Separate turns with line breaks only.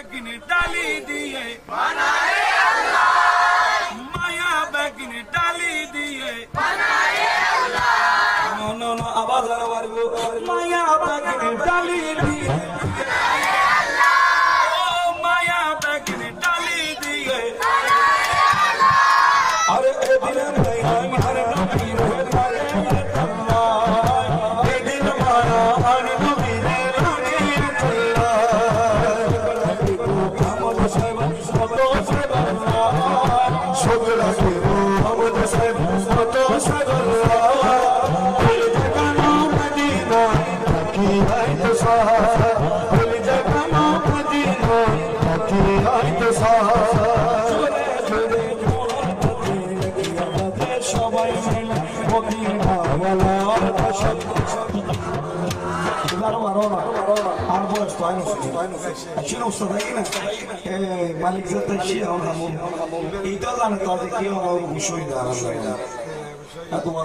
बैगन डाली दिए माया बैगन डाली दिए आवाज माया बैगन डाली दिए माया बैगन डाली दिए अरे মালিক যাতে এইটা জানে তাদের কেউ বিষয় তোমার